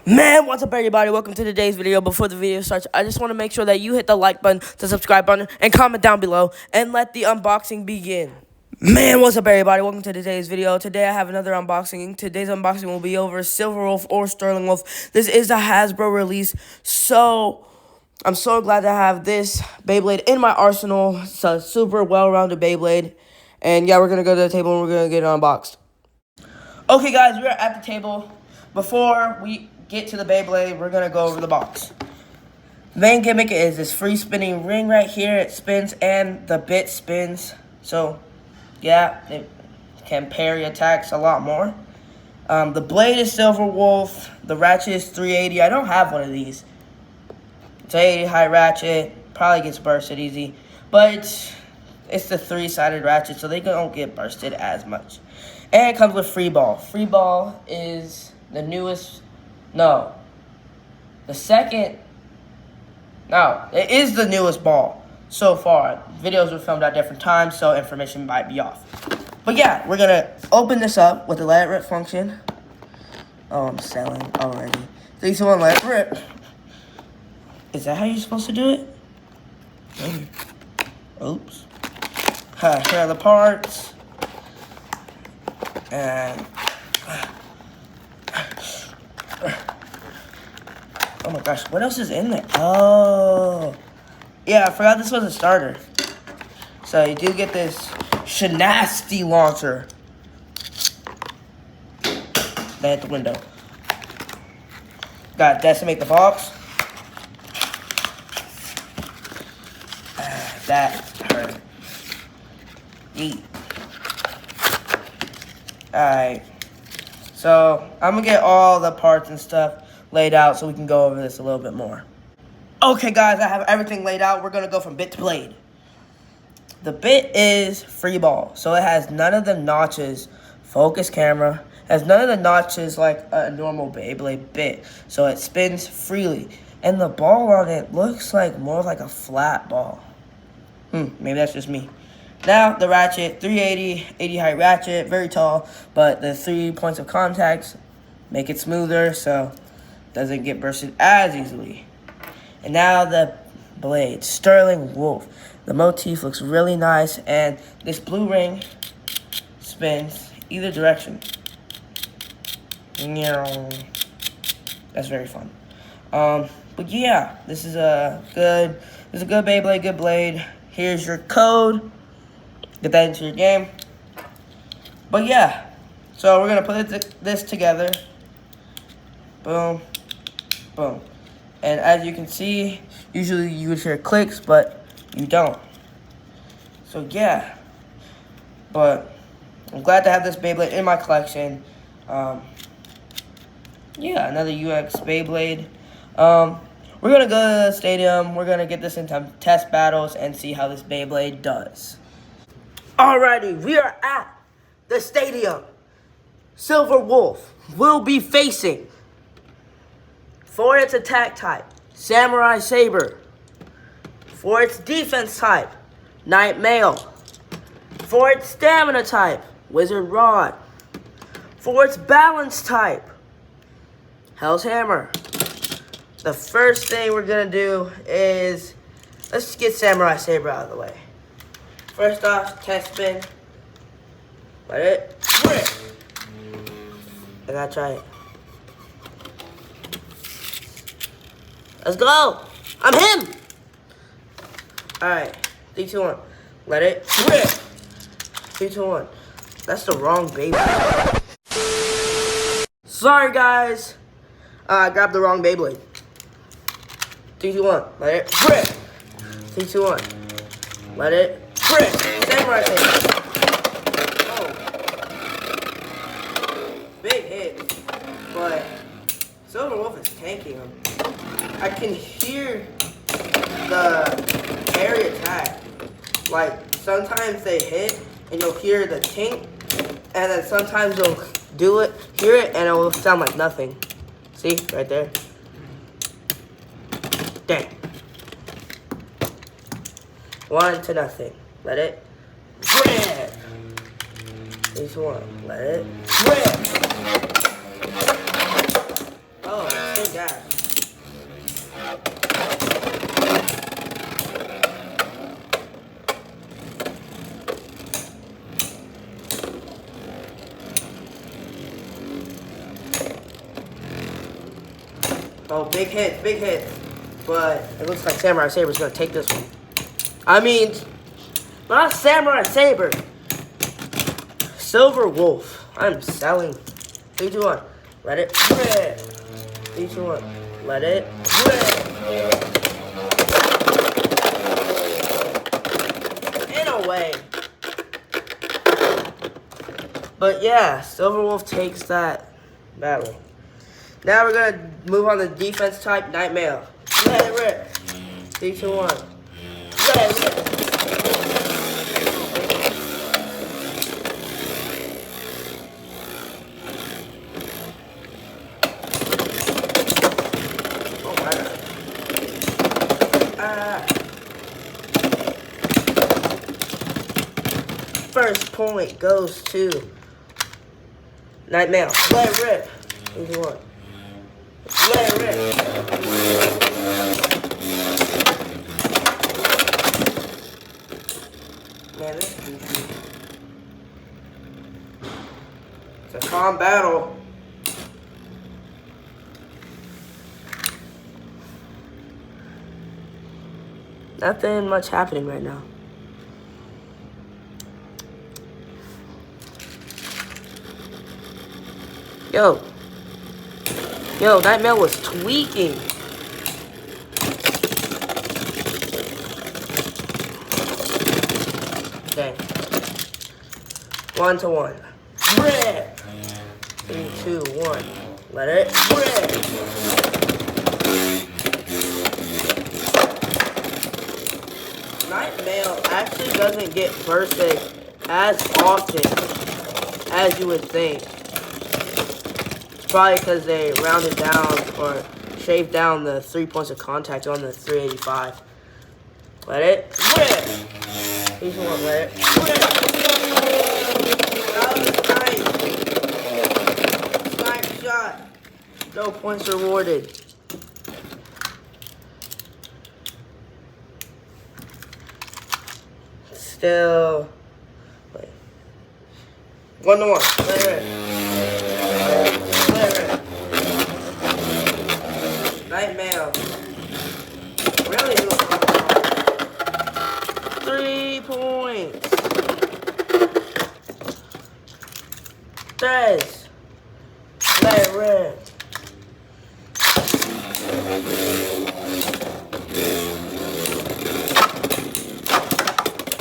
Man, what's up everybody? Welcome to today's video. Before the video starts, I just want to make sure that you hit the like button, the subscribe button, and comment down below, and let the unboxing begin. Man, what's up everybody? Welcome to today's video. Today I have another unboxing. Today's unboxing will be over Silver Wolf or Sterling Wolf. This is a Hasbro release, so I'm so glad to have this Beyblade in my arsenal. It's a super well-rounded Beyblade. And yeah, we're going to go to the table and we're going to get it unboxed. Okay guys, we're at the table. Before we get to the Beyblade, we're going to go over the box. The main gimmick is this free spinning ring right here. It spins and the bit spins. So, yeah, it can parry attacks a lot more. The blade is Silver Wolf. The ratchet is 380. I don't have one of these. It's 80 high ratchet. Probably gets bursted easy. But it's the three-sided ratchet, so they don't get bursted as much. And it comes with Free Ball. Free Ball is the newest... No. The second... No. It is the newest ball so far. Videos were filmed at different times, so information might be off. But yeah, we're going to open this up with the let it rip function. Oh, I'm selling already. 3, 2, 1, let it rip. Is that how you're supposed to do it? Maybe. Oops. Here are the parts. And... Oh my gosh, what else is in there? Oh. Yeah, I forgot this was a starter. So you do get this Shanasty launcher. Then hit the window. Gotta decimate the box. That hurt. Eat. Alright. So, I'm gonna get all the parts and stuff laid out so we can go over this a little bit more. Okay, guys, I have everything laid out. We're gonna go from bit to blade. The bit is Free Ball, so it has none of the notches. Focus camera. Has none of the notches like a normal Beyblade bit, so it spins freely. And the ball on it looks like more like a flat ball. Maybe that's just me. Now, the ratchet, 380, 80 height ratchet, very tall, but the 3 points of contact make it smoother, so it doesn't get bursted as easily. And now the blade, Sterling Wolf. The motif looks really nice, and this blue ring spins either direction. That's very fun. But yeah, this is a good Beyblade, good blade. Here's your code. Get that into your game. But yeah, so we're going to put this together. Boom. Boom. And as you can see, usually you would hear clicks, but you don't. So yeah. But I'm glad to have this Beyblade in my collection. Yeah, another UX Beyblade. We're going to go to the stadium. We're going to get this into test battles and see how this Beyblade does. Alrighty, we are at the stadium. Silver Wolf will be facing, for its attack type, Samurai Saber. For its defense type, Knight Mail. For its stamina type, Wizard Rod. For its balance type, Hell's Hammer. The first thing we're going to do is, let's just get Samurai Saber out of the way. First off, test spin. Let it rip. And I try it. Let's go. I'm him. Alright. 3, 2, 1. Let it rip. 3, 2, 1. That's the wrong Beyblade. Sorry, guys. I grabbed the wrong Beyblade. 3, 2, 1. Let it rip. 3, 2, 1. Let it rip. Samurai Saber. Oh. Big hit. But Silver Wolf is tanking him. I can hear the parry attack. Like, sometimes they hit and you'll hear the tink. And then sometimes they'll hear it, and it will sound like nothing. See? Right there. Dang. 1-0. Let it rip. 3, 2, 1. Let it rip. Oh, gas. Oh, big hits. But it looks like Samurai Saber's gonna take this one. I mean, not Samurai Saber. Silver Wolf. I'm selling. 3, 2, 1. Let it rip. 3, 2, 1. Let it rip. In a way. But yeah, Silver Wolf takes that battle. Now we're gonna move on to defense type Nightmare. Let it rip. 3, 2, 1. Let it rip. Oh my God. First point goes to Nightmare. Let it rip. 3, 2, 1. Let it rip. Man, this is goofy. It's a calm battle. Nothing much happening right now. Yo, Nightmare was tweaking. Okay. 1 to 1. Rip. 3, 2, 1. Let it rip. Nightmare actually doesn't get bursted as often as you would think. Probably because they rounded down or shaved down the 3 points of contact on the 385. Let it rip. Please don't let it rip. That was nice. Snipe shot. No points rewarded. Still. Wait. 1 to 1. Let it rip. Nightmare. Really doing 3 points. 3. Let it rip.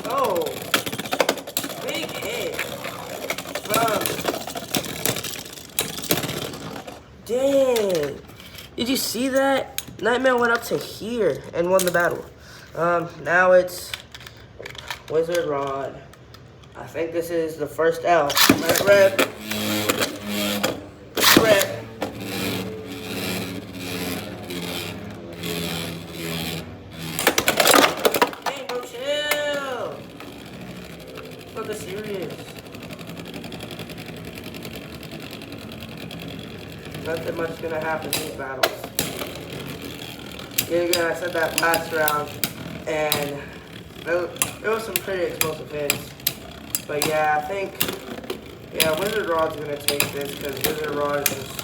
Oh. Big hit. From. Dang. Did you see that? Nightmare went up to here and won the battle. Now it's Wizard Rod. I think this is the first L. Let it rip. Rip. Hey, bro, chill. It's not that serious. Nothing much is gonna happen in these battles. Yeah, again, I said that last round, and there was some pretty explosive hits. But yeah, I think, yeah, Wizard Rod's gonna take this because Wizard Rod is just.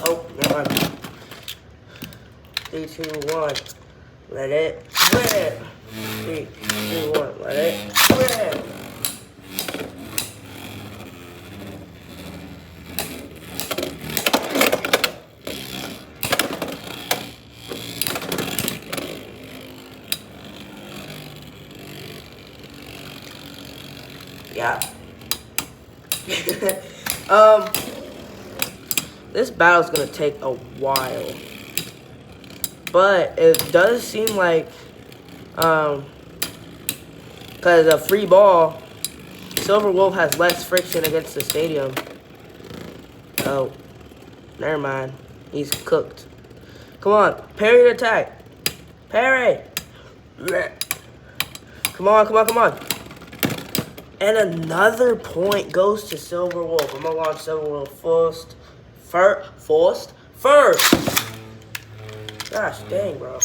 Oh, never mind. 3, 2, 1. Let it rip. 3, 2, 1. Let it rip. Yeah. This battle's gonna take a while. But it does seem like, because a free ball, Silver Wolf has less friction against the stadium. Oh, never mind. He's cooked. Come on, parry the attack. Parry. Come on, come on, come on. And another point goes to Silver Wolf. I'm gonna launch Silver Wolf first. Gosh dang, bro.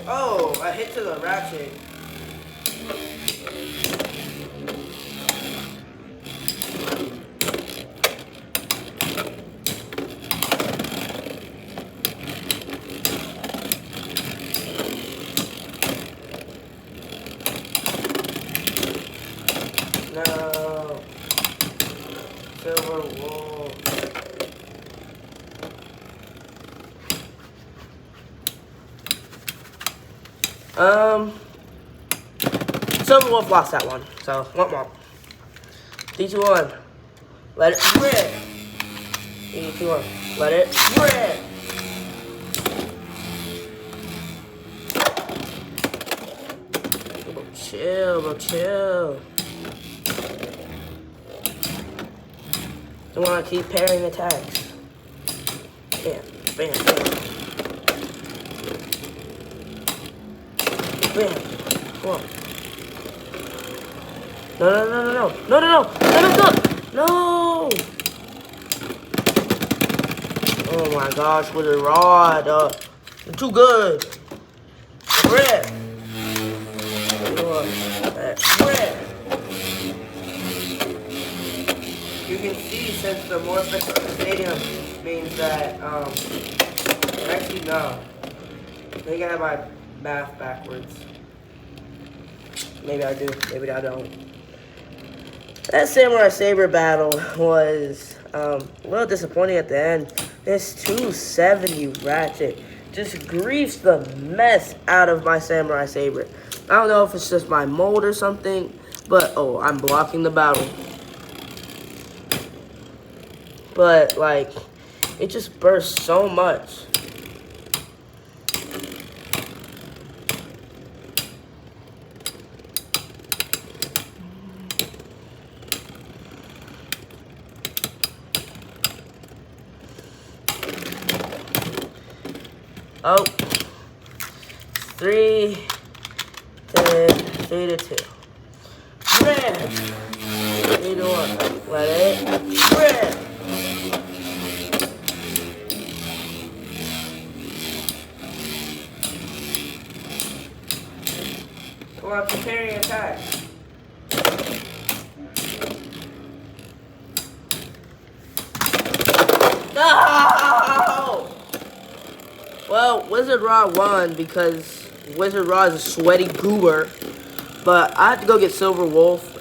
Oh, I hit to the ratchet. No. Silver Wolf. Silver Wolf lost that one, so one. 3, 2, 1. Let it rip. 3, 2, 1. Let it rip. Bro, chill. Don't want to keep parrying attacks. Bam. Come on. No. Oh my gosh, with a rod. You're too good. Rip. You can see since the more special stadium means that actually no. I think I have my math backwards. Maybe I do, maybe I don't. That Samurai Saber battle was a little disappointing at the end. This 270 ratchet just griefs the mess out of my Samurai Saber. I don't know if it's just my mold or something, but oh, I'm blocking the battle. But like, it just bursts so much. Oh, 3 to 2. Red. 3 to 1. Let it rip. Come on, preparing attack. No! Well, Wizard Rod won because Wizard Rod is a sweaty goober. But I have to go get Silver Wolf.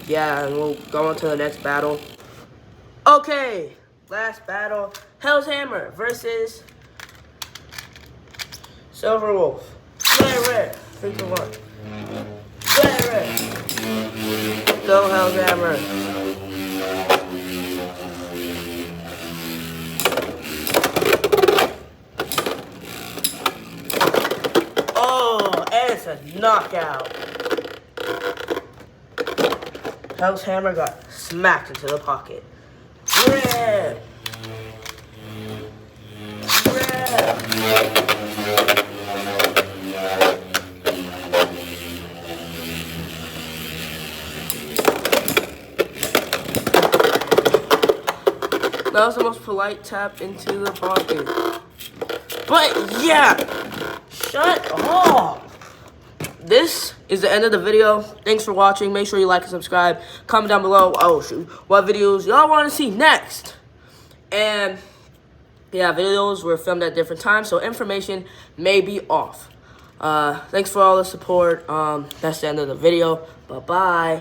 Yeah, and we'll go on to the next battle. Okay, last battle. Hell's Hammer versus Silver Wolf. Play red. 3 to 1. Play red. Go Hell's Hammer. Oh, and it's a knockout. Hell's Hammer got smacked into the pocket. Red. That was the most polite tap into the pocket. But yeah, shut up. This is the end of the video. Thanks for watching. Make sure you like and subscribe. Comment down below, oh shoot, what videos y'all want to see next. And yeah, videos were filmed at different times, so information may be off. Thanks for all the support. That's the end of the video. Bye-bye.